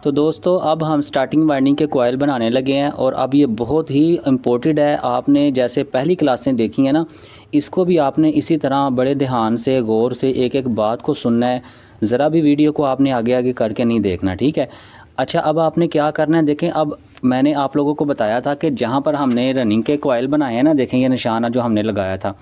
तो दोस्तों अब हम स्टार्टिंग वाइंडिंग के कॉइल बनाने लगे हैं और अब ये बहुत ही इम्पोर्टेंट है। आपने जैसे पहली क्लासें देखी हैं ना, इसको भी आपने इसी तरह बड़े ध्यान से गौर से एक एक बात को सुनना है। ज़रा भी वीडियो को आपने आगे आगे करके नहीं देखना, ठीक है। अच्छा, अब आपने क्या करना है, देखें अब मैंने आप लोगों को बताया था कि जहाँ पर हमने रनिंग के कॉइल बनाए हैं ना, देखें ये निशान जो हमने लगाया था,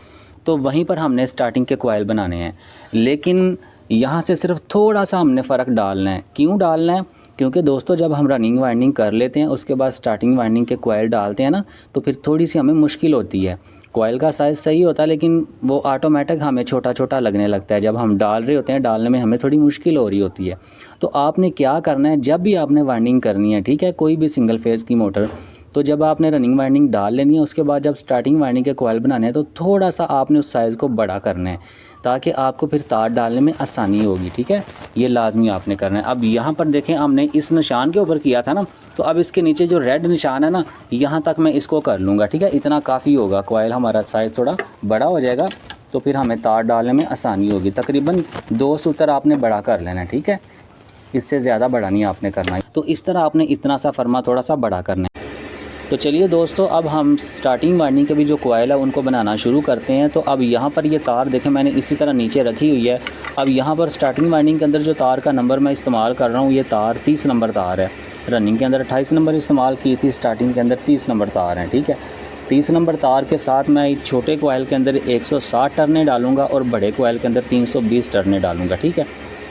तो वहीं पर हमने स्टार्टिंग के कॉइल बनाने हैं। लेकिन यहाँ से सिर्फ थोड़ा सा हमने फ़र्क डालना है। क्यों डालना है? क्योंकि दोस्तों जब हम रनिंग वाइंडिंग कर लेते हैं उसके बाद स्टार्टिंग वाइंडिंग के कॉइल डालते हैं ना, तो फिर थोड़ी सी हमें मुश्किल होती है। कॉइल का साइज़ सही होता है लेकिन वो ऑटोमेटिक हमें छोटा छोटा लगने लगता है। जब हम डाल रहे होते हैं, डालने में हमें थोड़ी मुश्किल हो रही होती है। तो आपने क्या करना है, जब भी आपने वाइंडिंग करनी है, ठीक है, कोई भी सिंगल फेज़ की मोटर, तो जब आपने रनिंग वाइंडिंग डाल लेनी है, उसके बाद जब स्टार्टिंग वाइंडिंग के कॉइल बनाने हैं तो थोड़ा सा आपने उस साइज़ को बड़ा करना है ताकि आपको फिर तार डालने में आसानी होगी, ठीक है। ये लाजमी आपने करना है। अब यहाँ पर देखें, हमने इस निशान के ऊपर किया था ना, तो अब इसके नीचे जो रेड निशान है ना, यहाँ तक मैं इसको कर लूँगा, ठीक है। इतना काफ़ी होगा, कॉइल हमारा साइज़ थोड़ा बड़ा हो जाएगा तो फिर हमें तार डालने में आसानी होगी। तकरीबन 2 सूत्र आपने बड़ा कर लेना है, ठीक है, इससे ज़्यादा बड़ा नहीं आपने करना है। तो इस तरह आपने इतना सा फरमा थोड़ा सा बड़ा करना है। तो चलिए दोस्तों, अब हम स्टार्टिंग वाइंडिंग के भी जो कॉइल है उनको बनाना शुरू करते हैं। तो अब यहाँ पर ये तार देखें मैंने इसी तरह नीचे रखी हुई है। अब यहाँ पर स्टार्टिंग वाइंडिंग के अंदर जो तार का नंबर मैं इस्तेमाल कर रहा हूँ, ये तार 30 नंबर तार है। रनिंग के अंदर 28 नंबर इस्तेमाल की थी, स्टार्टिंग के अंदर 30 नंबर तार हैं, ठीक है। 30 नंबर तार के साथ मैं छोटे कॉइल के अंदर 160 टर्नें डालूँगा और बड़े कॉइल के अंदर 320 टर्नें डालूँगा, ठीक है।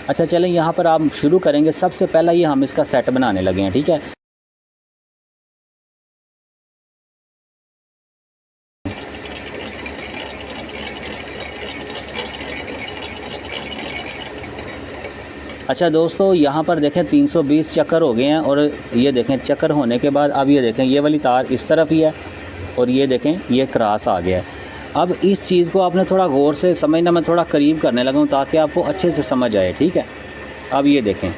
अच्छा चलें, यहाँ पर आप शुरू करेंगे। सबसे पहला ये हम इसका सेट बनाने लगे हैं, ठीक है। अच्छा दोस्तों, यहाँ पर देखें 320 चक्कर हो गए हैं और ये देखें चक्कर होने के बाद अब ये देखें ये वाली तार इस तरफ ही है और ये देखें ये क्रॉस आ गया है। अब इस चीज़ को आपने थोड़ा गौर से समझना, मैं थोड़ा करीब करने लगा हूँ ताकि आपको अच्छे से समझ आए, ठीक है। अब ये देखें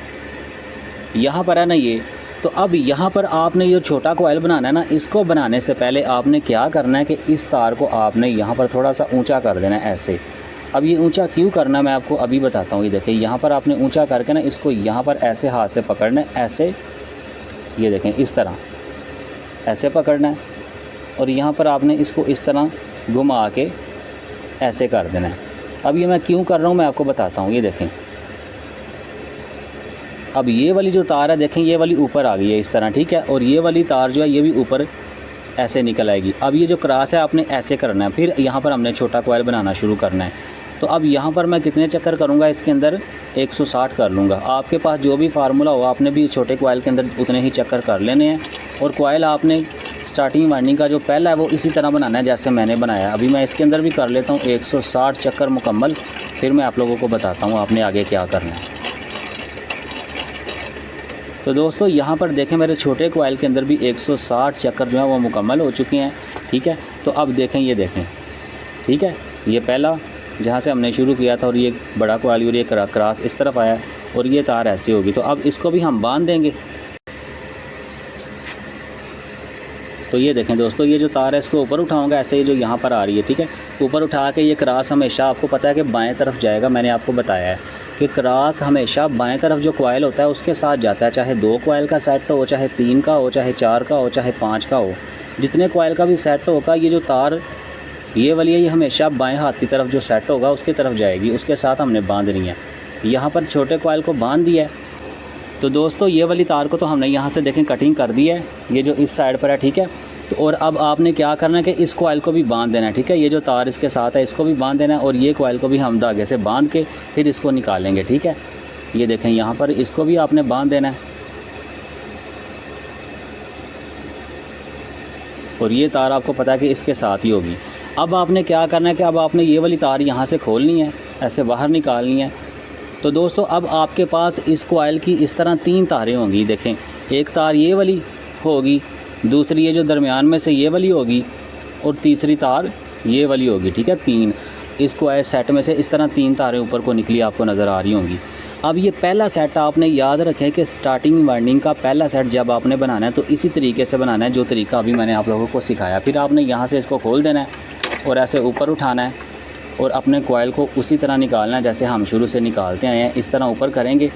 यहाँ पर है ना ये, तो अब यहाँ पर आपने ये छोटा कॉइल बनाना है ना, इसको बनाने से पहले आपने क्या करना है कि इस तार को आपने यहाँ पर थोड़ा सा ऊँचा कर देना है ऐसे। अब ये ऊंचा क्यों करना है मैं आपको अभी बताता हूँ। ये देखिए यहाँ पर आपने ऊंचा करके ना इसको यहाँ पर ऐसे हाथ से पकड़ना है, ऐसे, ये देखें इस तरह ऐसे पकड़ना है और यहाँ पर आपने इसको इस तरह घुमा के ऐसे कर देना है। अब ये मैं क्यों कर रहा हूँ मैं आपको बताता हूँ। ये देखें अब ये वाली जो तार है देखें ये वाली ऊपर आ गई है इस तरह, ठीक है, और ये वाली तार जो है ये भी ऊपर ऐसे निकल आएगी। अब ये जो क्रॉस है आपने ऐसे करना है, फिर यहाँ पर हमने छोटा कॉइल बनाना शुरू करना है। तो अब यहाँ पर मैं कितने चक्कर करूँगा, इसके अंदर 160 कर लूँगा। आपके पास जो भी फार्मूला हो आपने भी छोटे कॉइल के अंदर उतने ही चक्कर कर लेने हैं और कॉइल आपने स्टार्टिंग वाइंडिंग का जो पहला है वो इसी तरह बनाना है जैसे मैंने बनाया। अभी मैं इसके अंदर भी कर लेता हूँ 160 चक्कर मुकम्मल, फिर मैं आप लोगों को बताता हूँ आपने आगे क्या करना है। तो दोस्तों यहाँ पर देखें मेरे छोटे कॉइल के अंदर भी 160 चक्कर जो है वो मुकम्मल हो चुके हैं, ठीक है। तो अब देखें ये देखें, ठीक है, ये पहला जहाँ से हमने शुरू किया था और ये बड़ा कॉइल और ये क्रॉस इस तरफ आया और ये तार ऐसी होगी। तो अब इसको भी हम बांध देंगे। तो ये देखें दोस्तों, ये जो तार है इसको ऊपर उठाऊंगा ऐसे, ये जो यहाँ पर आ रही है, ठीक है, ऊपर उठा के ये क्रॉस हमेशा आपको पता है कि बाएं तरफ जाएगा। मैंने आपको बताया है कि क्रॉस हमेशा बाएं तरफ जो कॉइल होता है उसके साथ जाता है, चाहे 2 कॉइल का सेट हो, चाहे 3 का हो, चाहे 4 का हो, चाहे 5 का हो, जितने कॉइल का भी सेट होगा ये जो तार ये वाली है ये हमेशा बाएं हाथ की तरफ जो सेट होगा उसकी तरफ जाएगी, उसके साथ हमने बांधनी है। यहाँ पर छोटे कॉइल को बांध दिया है। तो दोस्तों ये वाली तार को तो हमने यहाँ से देखें कटिंग कर दी है, ये जो इस साइड पर है, ठीक है। तो और अब आपने क्या करना है कि इस कॉइल को भी बांध देना है, ठीक है, ये जो तार इसके साथ है इसको भी बांध देना है और ये कॉइल को भी हम धागे से बांध के फिर इसको निकालेंगे, ठीक है। ये देखें यहाँ पर इसको भी आपने बांध देना है और ये तार आपको पता है कि इसके साथ ही होगी। अब आपने क्या करना है कि अब आपने ये वाली तार यहाँ से खोलनी है, ऐसे बाहर निकालनी है। तो दोस्तों अब आपके पास इस कॉइल की इस तरह 3 तारें होंगी। देखें एक तार ये वाली होगी, दूसरी ये जो दरमियान में से ये वाली होगी और तीसरी तार ये वाली होगी, ठीक है। 3 इस कॉइल सेट में से इस तरह 3 तारें ऊपर को निकली आपको नज़र आ रही होंगी। अब ये पहला सेट आपने याद रखें कि स्टार्टिंग वाइंडिंग का पहला सेट जब आपने बनाना है तो इसी तरीके से बनाना है जो तरीका अभी मैंने आप लोगों को सिखाया। फिर आपने यहाँ से इसको खोल देना है और ऐसे ऊपर उठाना है और अपने कॉइल को उसी तरह निकालना है जैसे हम शुरू से निकालते आए हैं। इस तरह ऊपर करेंगे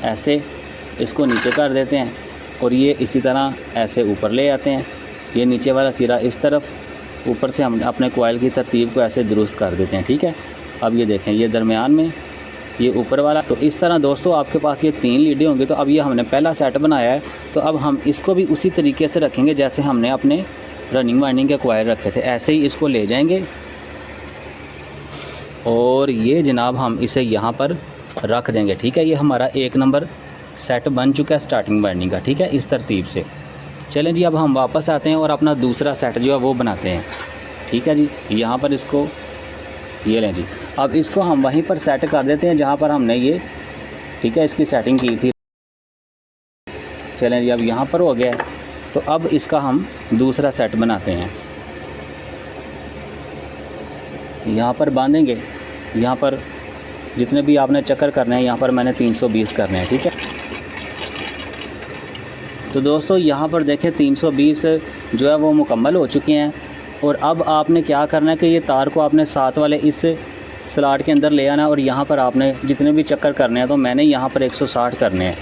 ऐसे इसको नीचे कर देते हैं और ये इसी तरह ऐसे ऊपर ले आते हैं। ये नीचे वाला सिरा इस तरफ, ऊपर से हम अपने कोयल की तरतीब को ऐसे दुरुस्त कर देते हैं, ठीक है। अब ये देखें, ये दरमियान में, ये ऊपर वाला। तो इस तरह दोस्तों आपके पास ये 3 लीडें होंगी। तो अब ये हमने पहला सेट बनाया है, तो अब हम इसको भी उसी तरीके से रखेंगे जैसे हमने अपने रनिंग वाइंडिंग के कोयल रखे थे, ऐसे ही इसको ले जाएंगे और ये जनाब हम इसे यहाँ पर रख देंगे, ठीक है। ये हमारा 1 नंबर सेट बन चुका है स्टार्टिंग वाइंडिंग का, ठीक है, इस तरतीब से। चलें जी, अब हम वापस आते हैं और अपना दूसरा सेट जो है वो बनाते हैं, ठीक है जी। यहाँ पर इसको ये लें जी, अब इसको हम वहीं पर सेट कर देते हैं जहाँ पर हमने ये, ठीक है, इसकी सेटिंग की थी। चलें जी, अब यहाँ पर हो गया है, तो अब इसका हम दूसरा सेट बनाते हैं। यहाँ पर बांधेंगे, यहाँ पर जितने भी आपने चक्कर करने हैं, यहाँ पर मैंने 320 करने हैं, ठीक है। तो दोस्तों यहाँ पर देखें 320 जो है वो मुकम्मल हो चुके हैं। और अब आपने क्या करना है कि ये तार को आपने साथ वाले इस स्लॉट के अंदर ले आना और यहाँ पर आपने जितने भी चक्कर करने हैं, तो मैंने यहाँ पर 160 करने हैं।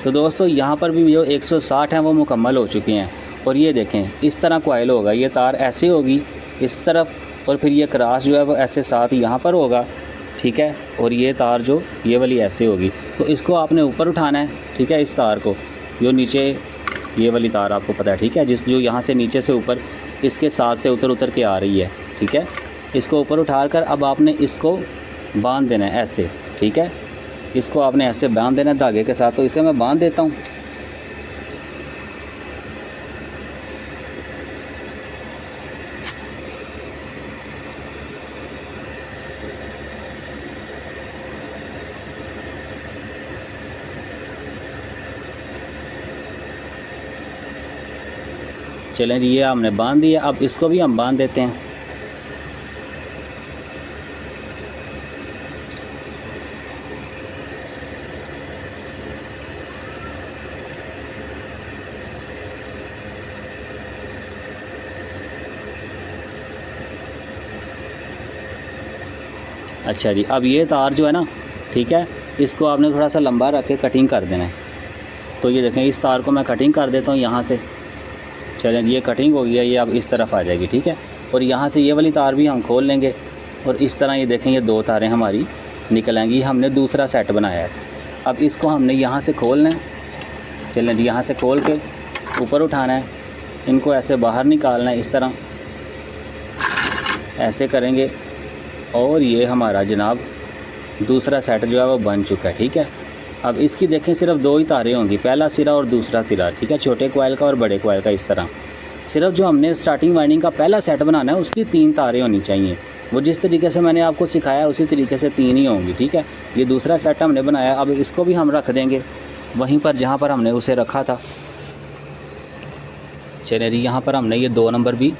तो दोस्तों यहाँ पर भी जो 160 हैं वो मुकम्मल हो चुके हैं। और ये देखें इस तरह कोयल होगा, ये तार ऐसे होगी इस तरफ, और फिर ये क्रॉस जो है वो ऐसे साथ यहाँ पर होगा, ठीक है। और ये तार जो ये वाली ऐसे होगी, तो इसको आपने ऊपर उठाना है, ठीक है। इस तार को जो नीचे ये वाली तार आपको पता है, ठीक है, जो यहाँ से नीचे से ऊपर इसके साथ से उतर के आ रही है, ठीक है। इसको ऊपर उठाकर अब आपने इसको बांध देना है ऐसे, ठीक है। इसको आपने ऐसे बांध देना है धागे के साथ। तो इसे मैं बांध देता हूँ। चलें जी, ये हमने बांध दिया। अब इसको भी हम बांध देते हैं। अच्छा जी, अब ये तार जो है ना, ठीक है, इसको आपने थोड़ा सा लंबा रख के कटिंग कर देना है। तो ये देखें, इस तार को मैं कटिंग कर देता हूँ यहाँ से। चलें, ये कटिंग हो गया, ये अब इस तरफ आ जाएगी, ठीक है। और यहाँ से ये वाली तार भी हम खोल लेंगे और इस तरह ये देखें, ये 2 तारें हमारी निकल आएंगी। हमने दूसरा सेट बनाया है। अब इसको हमने यहाँ से खोलना है। चलें जी, यहाँ से खोल के ऊपर उठाना है, इनको ऐसे बाहर निकालना है, इस तरह ऐसे करेंगे और ये हमारा जनाब दूसरा सेट जो है वो बन चुका है, ठीक है। अब इसकी देखें सिर्फ 2 ही तारें होंगी, पहला सिरा और दूसरा सिरा, ठीक है, छोटे कोयल का और बड़े कोयल का। इस तरह सिर्फ जो हमने स्टार्टिंग वाइंडिंग का पहला सेट बनाना है उसकी 3 तारें होनी चाहिए। वो जिस तरीके से मैंने आपको सिखाया उसी तरीके से 3 ही होंगी, ठीक है। ये दूसरा सेट हमने बनाया। अब इसको भी हम रख देंगे वहीं पर जहाँ पर हमने उसे रखा था। चलिए जी, यहाँ पर हमने ये 2 नंबर भी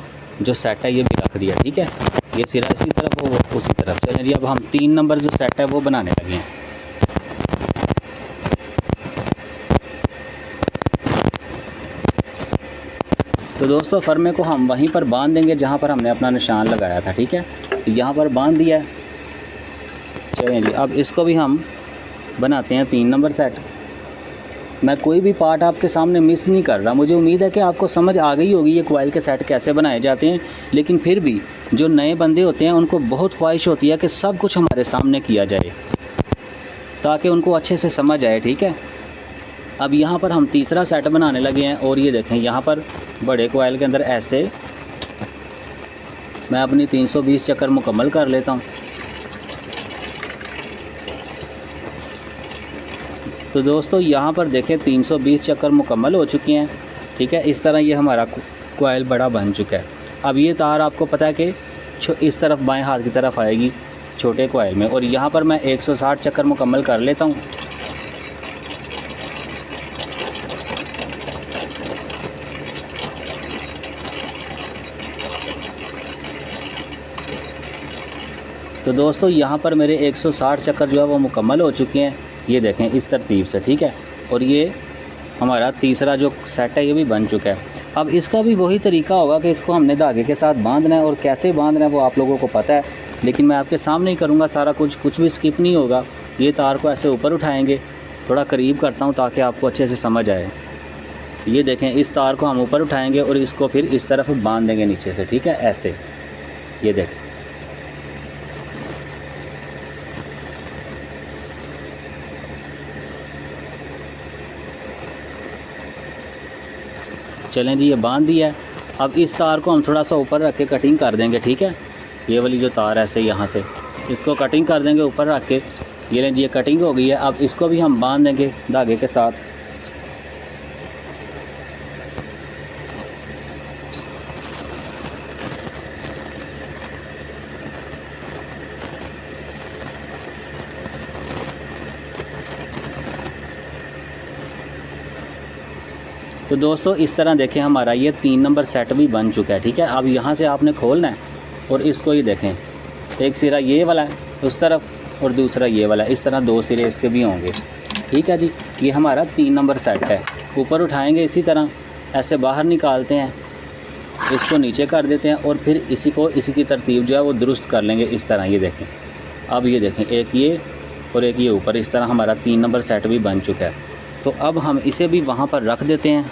जो सेट है ये भी रख दिया, ठीक है। ये सिरा इसी तरफ हो वो उसी तरफ। चलिए जी, अब हम 3 नंबर जो सेट है वो बनाने लगे हैं। तो दोस्तों फरमे को हम वहीं पर बांध देंगे जहाँ पर हमने अपना निशान लगाया था, ठीक है। यहाँ पर बांध दिया है। चलिए जी, अब इसको भी हम बनाते हैं 3 नंबर सेट। मैं कोई भी पार्ट आपके सामने मिस नहीं कर रहा। मुझे उम्मीद है कि आपको समझ आ गई होगी ये कोयल के सेट कैसे बनाए जाते हैं। लेकिन फिर भी जो नए बंदे होते हैं उनको बहुत ख्वाहिश होती है कि सब कुछ हमारे सामने किया जाए ताकि उनको अच्छे से समझ आए, ठीक है। अब यहाँ पर हम तीसरा सेट बनाने लगे हैं और ये देखें, यहाँ पर बड़े कोयल के अंदर ऐसे मैं अपनी 320 चक्कर मुकम्मल कर लेता हूँ। तो दोस्तों यहाँ पर देखें 320 चक्कर मुकम्मल हो चुके हैं, ठीक है। इस तरह ये हमारा कोयल बड़ा बन चुका है। अब ये तार आपको पता है कि इस तरफ बाएं हाथ की तरफ आएगी छोटे कोयल में, और यहाँ पर मैं 160 चक्कर मुकम्मल कर लेता हूँ। तो दोस्तों यहाँ पर मेरे 160 चक्कर जो है वो मुकम्मल हो चुके हैं। ये देखें इस तरतीब से, ठीक है। और ये हमारा तीसरा जो सेट है ये भी बन चुका है। अब इसका भी वही तरीका होगा कि इसको हमने धागे के साथ बांधना है, और कैसे बांधना है वो आप लोगों को पता है। लेकिन मैं आपके सामने ही करूँगा सारा कुछ भी स्किप नहीं होगा। ये तार को ऐसे ऊपर उठाएंगे, थोड़ा करीब करता हूँ ताकि आपको अच्छे से समझ आए। ये देखें, इस तार को हम ऊपर उठाएंगे और इसको फिर इस तरफ बांध देंगे नीचे से, ठीक है, ऐसे। ये देखें, चलें जी, ये बांध दिया है। अब इस तार को हम थोड़ा सा ऊपर रख के कटिंग कर देंगे, ठीक है। ये वाली जो तार ऐसे यहाँ से इसको कटिंग कर देंगे ऊपर रख के। ये लें जी, ये कटिंग हो गई है। अब इसको भी हम बांध देंगे धागे के साथ। तो दोस्तों इस तरह देखें, हमारा ये 3 नंबर सेट भी बन चुका है, ठीक है। अब यहाँ से आपने खोलना है और इसको ही देखें, एक सिरा ये वाला है उस तरफ और दूसरा ये वाला है, इस तरह 2 सिरे इसके भी होंगे, ठीक है जी। ये हमारा 3 नंबर सेट है। ऊपर उठाएंगे, इसी तरह ऐसे बाहर निकालते हैं, इसको नीचे कर देते हैं और फिर इसी की तरतीब जो है वो दुरुस्त कर लेंगे इस तरह। ये देखें, अब ये देखें, एक ये और एक ये ऊपर, इस तरह हमारा 3 नंबर सेट भी बन चुका है। तो अब हम इसे भी वहाँ पर रख देते हैं।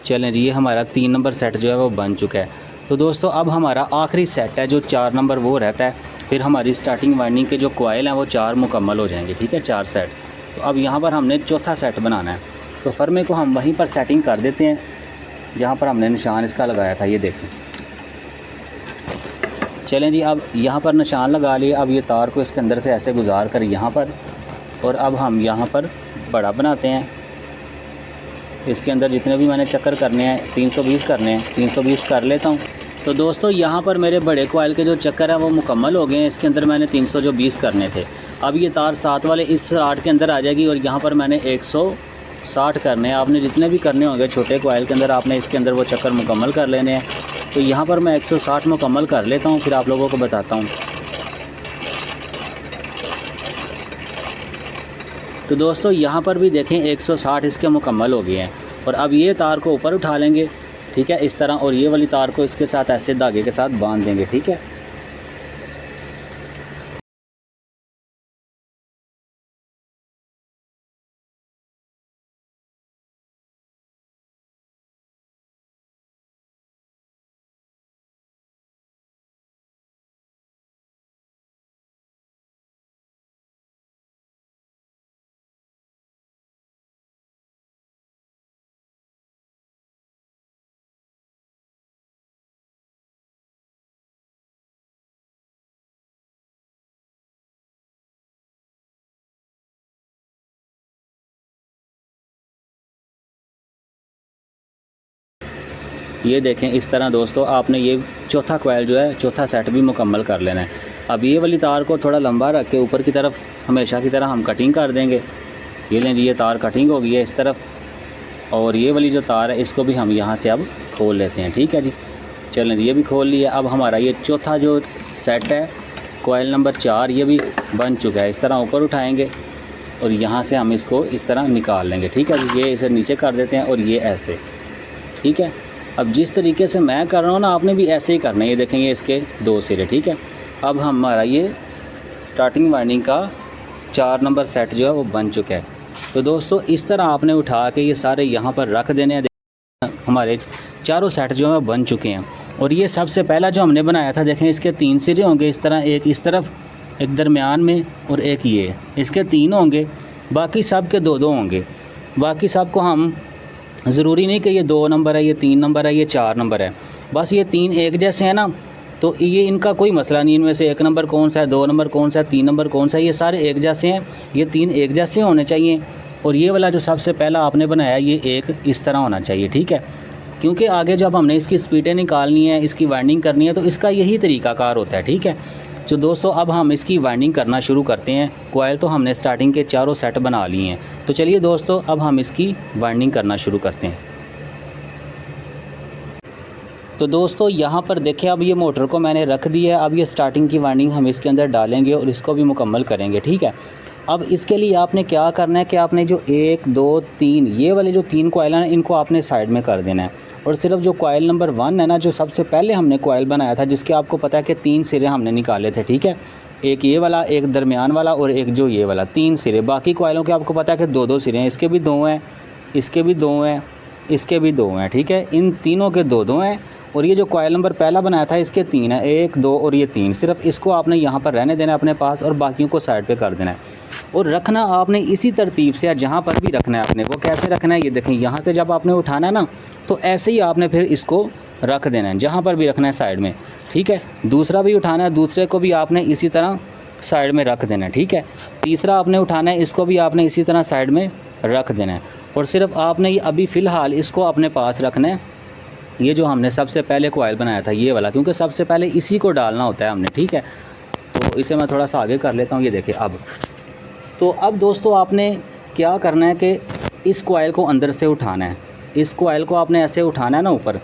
चलें जी, ये हमारा 3 नंबर सेट जो है वो बन चुका है। तो दोस्तों अब हमारा आखिरी सेट है जो 4 नंबर, वो रहता है। फिर हमारी स्टार्टिंग वाइंडिंग के जो कॉइल हैं वो 4 मुकम्मल हो जाएंगे, ठीक है, 4 सेट। तो अब यहाँ पर हमने चौथा सेट बनाना है। तो फरमे को हम वहीं पर सेटिंग कर देते हैं जहाँ पर हमने निशान इसका लगाया था। ये देखें, चलें जी, अब यहाँ पर निशान लगा लिए। अब ये तार को इसके अंदर से ऐसे गुजार कर यहाँ पर, और अब हम यहाँ पर बड़ा बनाते हैं। इसके अंदर जितने भी मैंने चक्कर करने हैं 320 करने हैं, 320 कर लेता हूँ। तो दोस्तों यहाँ पर मेरे बड़े कॉइल के जो चक्कर है वो मुकम्मल हो गए हैं। इसके अंदर मैंने 320 करने थे। अब ये तार 7 वाले इस स्लॉट के अंदर आ जाएगी और यहाँ पर मैंने 160 करने हैं। आपने जितने भी करने होंगे छोटे कॉइल के अंदर, आपने इसके अंदर वो चक्कर मुकम्मल कर लेने हैं। तो यहाँ पर मैं 160 मुकम्मल कर लेता हूँ, फिर आप लोगों को बताता हूँ। तो दोस्तों यहाँ पर भी देखें 160 इसके मुकम्मल हो गए हैं। और अब ये तार को ऊपर उठा लेंगे, ठीक है, इस तरह, और ये वाली तार को इसके साथ ऐसे धागे के साथ बांध देंगे, ठीक है। ये देखें इस तरह दोस्तों, आपने ये चौथा कॉइल जो है, चौथा सेट भी मुकम्मल कर लेना है। अब ये वाली तार को थोड़ा लंबा रख के ऊपर की तरफ हमेशा की तरह हम कटिंग कर देंगे। ये लें जी, ये तार कटिंग हो गई है इस तरफ, और ये वाली जो तार है इसको भी हम यहाँ से अब खोल लेते हैं, ठीक है जी। चलें जी, ये भी खोल लिया। अब हमारा ये चौथा जो सेट है कॉइल नंबर 4, ये भी बन चुका है। इस तरह ऊपर उठाएँगे और यहाँ से हम इसको इस तरह निकाल लेंगे, ठीक है जी। ये इसे नीचे कर देते हैं और ये ऐसे, ठीक है। अब जिस तरीके से मैं कर रहा हूँ ना, आपने भी ऐसे ही करना है। ये देखें, ये इसके 2 सिरे, ठीक है। अब हमारा ये स्टार्टिंग वाइंडिंग का 4 नंबर सेट जो है वो बन चुका है। तो दोस्तों इस तरह आपने उठा के ये सारे यहाँ पर रख देने हैं। हमारे चारों सेट जो है बन चुके हैं। और ये सबसे पहला जो हमने बनाया था, देखें इसके 3 सिरे होंगे इस तरह, एक इस तरफ, एक दरमियान में और एक ये, इसके 3 होंगे। बाकी सब के 2-2 होंगे। बाकी सब को हम, ज़रूरी नहीं कि ये 2 नंबर है, ये 3 नंबर है, ये 4 नंबर है, बस ये 3 एक जैसे हैं ना, तो ये इनका कोई मसला नहीं। इनमें से 1 नंबर कौन सा है, 2 नंबर कौन सा है, 3 नंबर कौन सा है, ये सारे एक जैसे हैं। ये 3 एक जैसे होने चाहिए। और ये वाला जो सबसे पहला आपने बनाया, ये एक इस तरह होना चाहिए, ठीक है। क्योंकि आगे जब हमने इसकी स्पीडें निकालनी है, इसकी वाइंडिंग करनी है, तो इसका यही तरीकाकार होता है, ठीक है। तो दोस्तों अब हम इसकी वाइंडिंग करना शुरू करते हैं। कॉइल तो हमने स्टार्टिंग के चारों सेट बना लिए हैं। तो चलिए दोस्तों अब हम इसकी वाइंडिंग करना शुरू करते हैं। तो दोस्तों यहाँ पर देखिए, अब ये मोटर को मैंने रख दिया है। अब ये स्टार्टिंग की वाइंडिंग हम इसके अंदर डालेंगे और इसको भी मुकम्मल करेंगे, ठीक है। अब इसके लिए आपने क्या करना है कि आपने जो 1 2 3 ये वाले जो 3 कॉयल हैं इनको आपने साइड में कर देना है, और सिर्फ जो कॉयल नंबर 1 है ना, जो सबसे पहले हमने कॉयल बनाया था जिसके आपको पता है कि 3 सिरे हमने निकाले थे, ठीक है, एक ये वाला, एक दरमियान वाला और एक जो ये वाला, 3 सिरे। बाकी कॉयलों के आपको पता है कि 2 सिरे हैं, इसके भी 2 हैं, इसके भी 2 हैं, इसके भी 2 हैं, ठीक है, इन तीनों के 2 हैं। और ये जो कॉयल नंबर पहला बनाया था इसके 3 है, 1 2 और ये 3। सिर्फ इसको आपने यहाँ पर रहने देना है अपने पास और बाकियों को साइड पे कर देना है। और रखना आपने इसी तरतीब से, जहाँ पर भी रखना है आपने, वो कैसे रखना है ये देखें। यहाँ से जब आपने उठाना है ना तो ऐसे ही आपने फिर इसको रख देना है, जहाँ पर भी रखना है साइड में, ठीक है। दूसरा भी उठाना है, दूसरे को भी आपने इसी तरह साइड में रख देना है, ठीक है। तीसरा आपने उठाना है, इसको भी आपने इसी तरह साइड में रख देना है। और सिर्फ आपने ये अभी फ़िलहाल इसको अपने पास रखना है, ये जो हमने सबसे पहले कॉयल बनाया था ये वाला, क्योंकि सबसे पहले इसी को डालना होता है हमने, ठीक है। तो इसे मैं थोड़ा सा आगे कर लेता हूँ, ये देखिए। अब दोस्तों आपने क्या करना है कि इस कॉयल को अंदर से उठाना है। इस कॉयल को आपने ऐसे उठाना है ना ऊपर।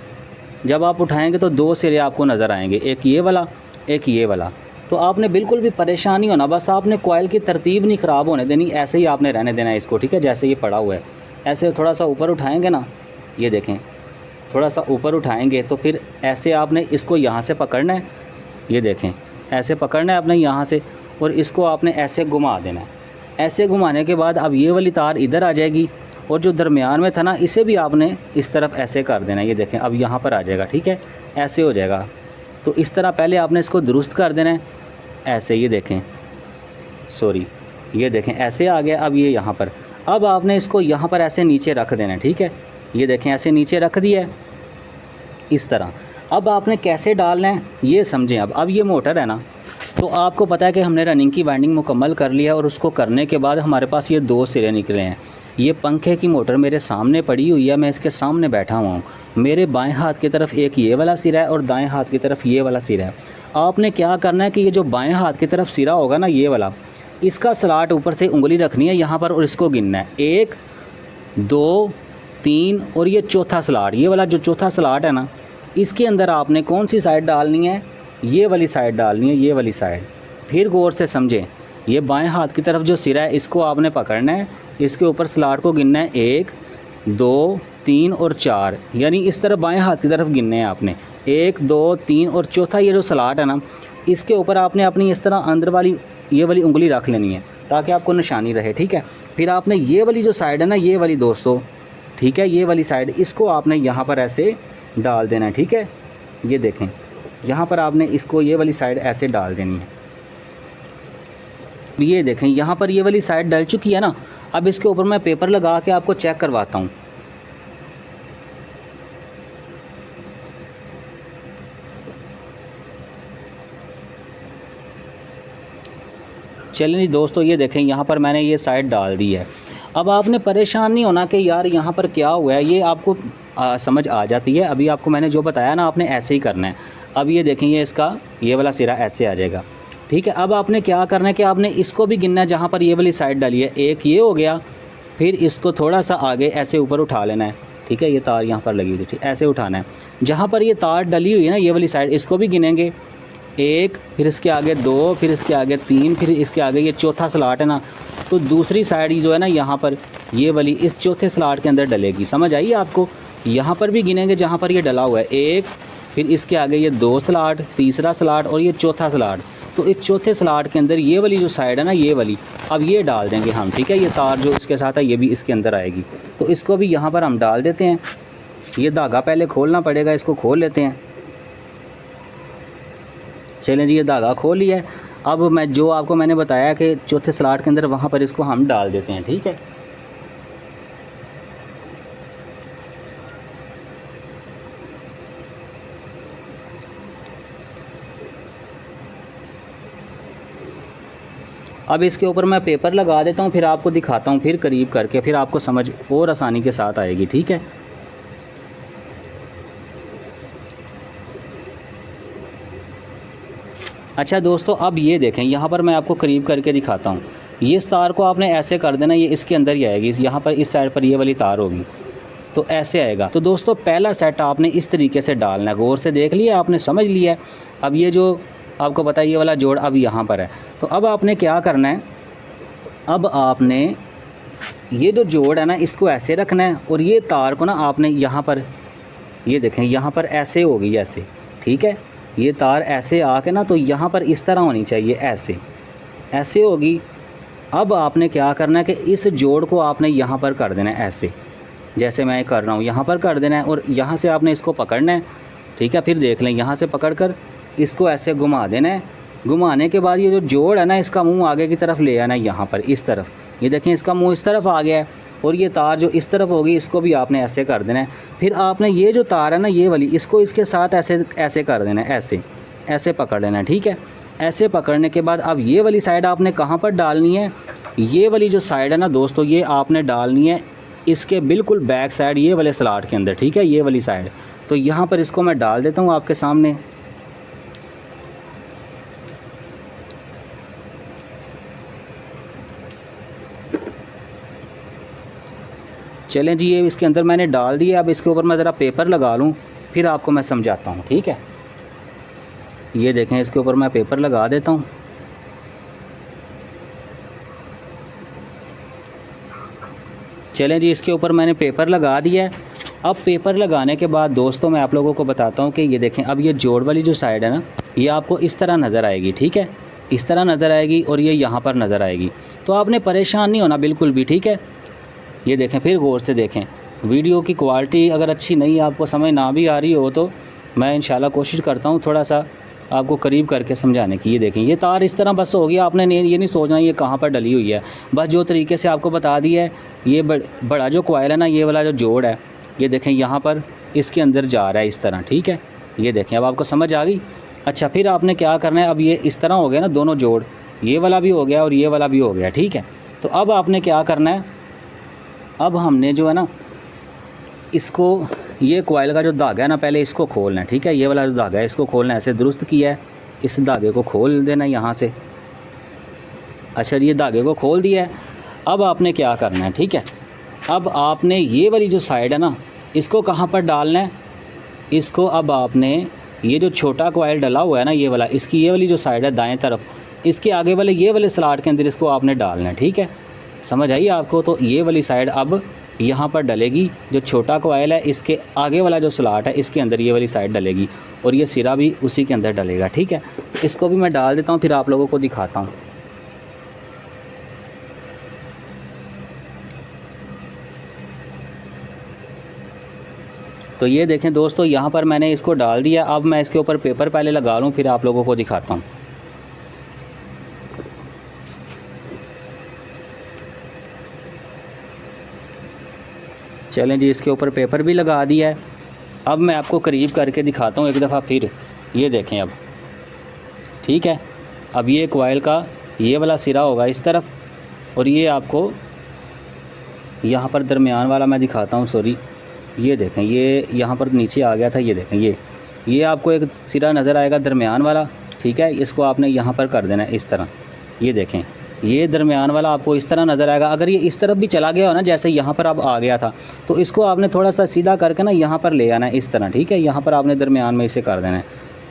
जब आप उठाएंगे तो 2 सिरे आपको नज़र आएंगे, एक ये वाला, एक ये वाला। तो आपने बिल्कुल भी परेशान नहीं होना, बस आपने कॉयल की तरतीब नहीं ख़राब होने देनी, ऐसे ही आपने रहने देना है इसको, ठीक है। जैसे ये पड़ा हुआ है, ऐसे थोड़ा सा ऊपर उठाएंगे ना, ये देखें, थोड़ा सा ऊपर उठाएंगे तो फिर ऐसे आपने इसको यहाँ से पकड़ना है, ये देखें, ऐसे पकड़ना है आपने यहाँ से, और इसको आपने ऐसे घुमा देना है। ऐसे घुमाने के बाद अब ये वाली तार इधर आ जाएगी, और जो दरमियान में था ना इसे भी आपने इस तरफ ऐसे कर देना है, ये देखें, अब यहाँ पर आ जाएगा, ठीक है, ऐसे हो जाएगा। तो इस तरह पहले आपने इसको दुरुस्त कर देना है, ऐसे, ये देखें, सॉरी, ये देखें, ऐसे आ गया। अब ये यहाँ पर, अब आपने इसको यहाँ पर ऐसे नीचे रख देना है, ठीक है, ये देखें, ऐसे नीचे रख दिया है इस तरह। अब आपने कैसे डालना है ये समझें। अब ये मोटर है ना, तो आपको पता है कि हमने रनिंग की वाइंडिंग मुकम्मल कर लिया, और उसको करने के बाद हमारे पास ये 2 सिरे निकले हैं। ये पंखे की मोटर मेरे सामने पड़ी हुई है, मैं इसके सामने बैठा हुआ हूँ। मेरे बाएं हाथ की तरफ एक ये वाला सिरा है और दाएं हाथ की तरफ ये वाला सिरा है। आपने क्या करना है कि ये जो बाएं हाथ की तरफ सिरा होगा ना, ये वाला, इसका स्लॉट ऊपर से उंगली रखनी है यहाँ पर और इसको गिनना है, 1 2 3 और ये चौथा स्लॉट, ये वाला जो चौथा स्लॉट है ना, इसके अंदर आपने कौन सी साइड डालनी है, ये वाली साइड डालनी है, ये वाली साइड। फिर गौर से समझें, ये बाएं हाथ की तरफ जो सिरा है इसको आपने पकड़ना है, इसके ऊपर स्लॉट को गिनना है, 1 2 3 और 4, यानी इस तरफ बाएं हाथ की तरफ गिनने हैं आपने, 1 2 3 और चौथा ये जो स्लॉट है ना, इसके ऊपर आपने अपनी इस तरह अंदर वाली ये वाली उंगली रख लेनी है ताकि आपको निशानी रहे, ठीक है। फिर आपने ये वाली जो साइड है ना, ये वाली दोस्तों, ठीक है, ये वाली साइड, इसको आपने यहाँ पर ऐसे डाल देना है, ठीक है। ये देखें, यहाँ पर आपने इसको ये वाली साइड ऐसे डाल देनी है। ये देखें, यहाँ पर ये वाली साइड डल चुकी है ना। अब इसके ऊपर मैं पेपर लगा के आपको चेक करवाता हूँ। चलिए दोस्तों, ये देखें, यहाँ पर मैंने ये साइड डाल दी है। अब आपने परेशान नहीं होना कि यार यहाँ पर क्या हुआ है, ये आपको समझ आ जाती है। अभी आपको मैंने जो बताया ना, आपने ऐसे ही करना है। अब ये देखें, ये इसका ये वाला सिरा ऐसे आ जाएगा, ठीक है। अब आपने क्या करना है कि आपने इसको भी गिनना है जहाँ पर ये वाली साइड डाली है, 1 ये हो गया। फिर इसको थोड़ा सा आगे ऐसे ऊपर उठा लेना है, ठीक है। ये तार यहाँ पर लगी हुई थी, ठीक, ऐसे उठाना है। जहाँ पर ये तार डली हुई है ना, ये वाली साइड, इसको भी गिनेंगे, 1, फिर इसके आगे 2, फिर इसके आगे 3, फिर इसके आगे ये चौथा स्लॉट है ना, तो दूसरी साइड जो है ना यहाँ पर ये वाली इस चौथे स्लॉट के अंदर डलेगी। समझ आई आपको? यहाँ पर भी गिनेंगे जहाँ पर ये डला हुआ है, 1, फिर इसके आगे ये 2 स्लॉट, तीसरा स्लॉट और ये चौथा स्लॉट। तो इस चौथे स्लॉट के अंदर ये वाली जो साइड है ना, ये वाली, अब ये डाल देंगे हम, ठीक है। ये तार जो इसके साथ है ये भी इसके अंदर आएगी, तो इसको भी यहाँ पर हम डाल देते हैं। ये धागा पहले खोलना पड़ेगा, इसको खोल लेते हैं। चलें जी, ये धागा खोल लिया है। अब मैं जो आपको मैंने बताया कि चौथे स्लॉट के अंदर, वहाँ पर इसको हम डाल देते हैं, ठीक है। अब इसके ऊपर मैं पेपर लगा देता हूँ, फिर आपको दिखाता हूँ, फिर करीब करके, फिर आपको समझ और आसानी के साथ आएगी, ठीक है। अच्छा दोस्तों, अब ये देखें, यहाँ पर मैं आपको करीब करके दिखाता हूँ। ये इस तार को आपने ऐसे कर देना, ये इसके अंदर ही आएगी, यहाँ पर इस साइड पर ये वाली तार होगी, तो ऐसे आएगा। तो दोस्तों, पहला सेट आपने इस तरीके से डालना है। गौर से देख लिया आपने, समझ लिया है। अब ये जो आपको पता है ये वाला जोड़ अब यहाँ पर है, तो अब आपने क्या करना है, अब आपने ये जो जोड़ है ना इसको ऐसे रखना है और ये तार को ना आपने यहाँ पर, ये देखें यहाँ पर ऐसे होगी ऐसे, ठीक है। ये तार ऐसे आके ना तो यहाँ पर इस तरह होनी चाहिए, ऐसे ऐसे होगी। अब आपने क्या करना है कि इस जोड़ को आपने यहाँ पर कर देना है ऐसे, जैसे मैं कर रहा हूँ यहाँ पर कर देना है और यहाँ से आपने इसको पकड़ना है, ठीक है। फिर देख लें यहाँ से पकड़ कर इसको ऐसे घुमा देना है। घुमाने के बाद ये जो जोड़ है ना इसका मुंह आगे की तरफ ले आना है, यहाँ पर इस तरफ, ये देखें इसका मुंह इस तरफ आ गया है और ये तार जो इस तरफ होगी इसको भी आपने ऐसे कर देना है। फिर आपने ये जो तार है ना ये वाली, इसको इसके साथ ऐसे ऐसे कर देना है, ऐसे ऐसे पकड़ लेना है, ठीक है। ऐसे पकड़ने के बाद अब ये वाली साइड आपने कहाँ पर डालनी है, ये वाली जो साइड है ना दोस्तों ये आपने डालनी है इसके बिल्कुल बैक साइड, ये वाले स्लॉट के अंदर, ठीक है, ये वाली साइड। तो यहाँ पर इसको मैं डाल देता हूँ आपके सामने। चलें जी, ये इसके अंदर मैंने डाल दिया। अब इसके ऊपर मैं ज़रा पेपर लगा लूँ फिर आपको मैं समझाता हूँ, ठीक है। ये देखें इसके ऊपर मैं पेपर लगा देता हूँ। चलें जी, इसके ऊपर मैंने पेपर लगा दिया है। अब पेपर लगाने के बाद दोस्तों मैं आप लोगों को बताता हूँ कि ये देखें अब ये जोड़ वाली जो साइड है ना ये आपको इस तरह नज़र आएगी, ठीक है, इस तरह नज़र आएगी और ये यहाँ पर नज़र आएगी। तो आपने परेशान नहीं होना बिल्कुल भी, ठीक है। ये देखें, फिर गौर से देखें। वीडियो की क्वालिटी अगर अच्छी नहीं, आपको समझ ना भी आ रही हो तो मैं इंशाल्लाह कोशिश करता हूँ थोड़ा सा आपको करीब करके समझाने की। ये देखें ये तार इस तरह बस हो गया, आपने ये नहीं सोचना ये कहाँ पर डली हुई है, बस जो तरीके से आपको बता दिया है। ये बड़ा जो कॉइल है ना ये वाला जो जोड़ है ये देखें यहाँ पर इसके अंदर जा रहा है इस तरह, ठीक है। ये देखें अब आपको समझ आ गई। अच्छा, फिर आपने क्या करना है, अब ये इस तरह हो गया ना दोनों जोड़, ये वाला भी हो गया और ये वाला भी हो गया, ठीक है। तो अब आपने क्या करना है, अब हमने जो है ना इसको, ये कॉइल का जो धागा है ना पहले इसको खोलना है, ठीक है। ये वाला जो धागा है इसको खोलना है, ऐसे दुरुस्त किया है, इस धागे को खोल देना है यहाँ से। अच्छा, ये धागे को खोल दिया है। अब आपने क्या करना है, ठीक है, अब आपने ये वाली जो साइड है ना इसको कहाँ पर डालना है, इसको अब आपने ये जो छोटा कॉइल डला हुआ है ना ये वाला, इसकी ये वाली जो साइड है दाएँ तरफ, इसके आगे वाले ये वाले स्लॉट के अंदर इसको आपने डालना है, ठीक है। समझ आई आपको। तो ये वाली साइड अब यहाँ पर डलेगी, जो छोटा कॉइल है इसके आगे वाला जो स्लॉट है इसके अंदर ये वाली साइड डलेगी और ये सिरा भी उसी के अंदर डलेगा, ठीक है। तो इसको भी मैं डाल देता हूँ फिर आप लोगों को दिखाता हूँ। तो ये देखें दोस्तों यहाँ पर मैंने इसको डाल दिया। अब मैं इसके ऊपर पेपर पहले लगा लूँ फिर आप लोगों को दिखाता हूँ। चलें जी, इसके ऊपर पेपर भी लगा दिया है। अब मैं आपको करीब करके दिखाता हूँ एक दफ़ा फिर। ये देखें अब, ठीक है। अब ये कॉइल का ये वाला सिरा होगा इस तरफ और ये आपको यहाँ पर दरमियान वाला मैं दिखाता हूँ, सॉरी। ये देखें ये यहाँ पर नीचे आ गया था, ये देखें ये आपको एक सिरा नज़र आएगा दरमियान वाला, ठीक है। इसको आपने यहाँ पर कर देना है इस तरह। ये देखें ये दरमियान वाला आपको इस तरह नज़र आएगा। अगर ये इस तरफ भी चला गया हो ना, जैसे यहाँ पर अब आ गया था, तो इसको आपने थोड़ा सा सीधा करके ना यहाँ पर ले आना है इस तरह, ठीक है। यहाँ पर आपने दरमियान में इसे कर देना है।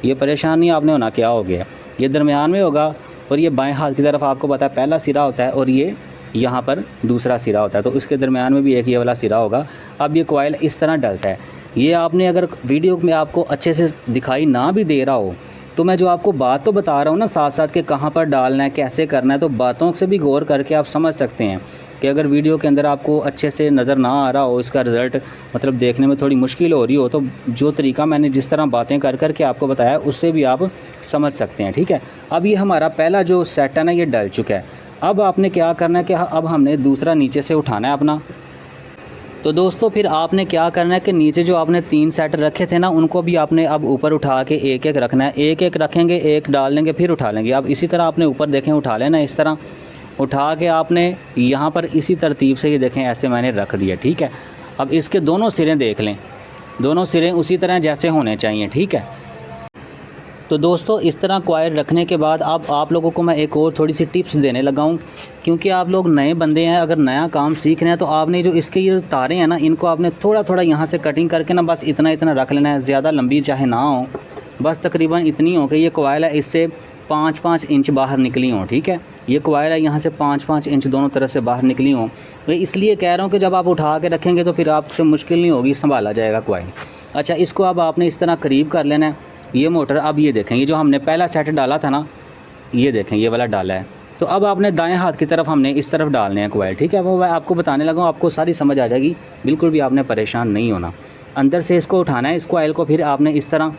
ये परेशान नहीं आपने होना, क्या हो गया, ये दरमियान में होगा और ये बाएँ हाथ की तरफ आपको पता है पहला सिरा होता है और ये यहाँ पर दूसरा सिरा होता है, तो इसके दरमियान में भी एक ये वाला सिरा होगा। अब ये कॉइल इस तरह डलता है। ये आपने अगर वीडियो में आपको अच्छे से दिखाई ना भी दे रहा हो तो मैं जो आपको बात तो बता रहा हूँ ना साथ साथ कि कहाँ पर डालना है, कैसे करना है, तो बातों से भी गौर करके आप समझ सकते हैं कि अगर वीडियो के अंदर आपको अच्छे से नज़र ना आ रहा हो, इसका रिज़ल्ट मतलब देखने में थोड़ी मुश्किल हो रही हो, तो जो तरीका मैंने जिस तरह बातें कर के आपको बताया उससे भी आप समझ सकते हैं, ठीक है। अब ये हमारा पहला जो सेट है ना ये डल चुका है। अब आपने क्या करना है कि अब हमने दूसरा नीचे से उठाना है अपना। तो दोस्तों फिर आपने क्या करना है कि नीचे जो आपने 3 सेट रखे थे ना उनको भी आपने अब ऊपर उठा के एक एक रखना है। एक एक रखेंगे, एक डाल लेंगे फिर उठा लेंगे। अब इसी तरह आपने ऊपर देखें उठा लेना, इस तरह उठा के आपने यहाँ पर इसी तरतीब से ये देखें ऐसे मैंने रख दिया, ठीक है। अब इसके दोनों सिरे देख लें, दोनों सिरे उसी तरह जैसे होने चाहिए, ठीक है। तो दोस्तों इस तरह कॉइल रखने के बाद अब आप लोगों को मैं एक और थोड़ी सी टिप्स देने लगा हूँ, क्योंकि आप लोग नए बंदे हैं, अगर नया काम सीख रहे हैं तो आपने जो इसके ये तारें हैं ना इनको आपने थोड़ा थोड़ा यहाँ से कटिंग करके ना बस इतना इतना रख लेना है, ज़्यादा लंबी चाहे ना हो, बस तकरीबन इतनी हो कि ये कोयल है इससे 5-5 इंच बाहर निकली हों, ठीक है। ये कोयल है यहाँ से 5-5 इंच दोनों तरफ से बाहर निकली हों। मैं इसलिए कह रहा हूँ कि जब आप उठा के रखेंगे तो फिर आपसे मुश्किल नहीं होगी, संभाला जाएगा कोयल। अच्छा, इसको अब आपने इस तरह करीब कर लेना है ये मोटर। अब ये देखें, ये जो हमने पहला सेट डाला था ना, ये देखें ये वाला डाला है। तो अब आपने दाएं हाथ की तरफ हमने इस तरफ डालने हैं कोयल, ठीक है। वो मैं आपको बताने लगा हूँ, आपको सारी समझ आ जाएगी, बिल्कुल भी आपने परेशान नहीं होना। अंदर से इसको उठाना है इस कोयल को, फिर आपने इस तरह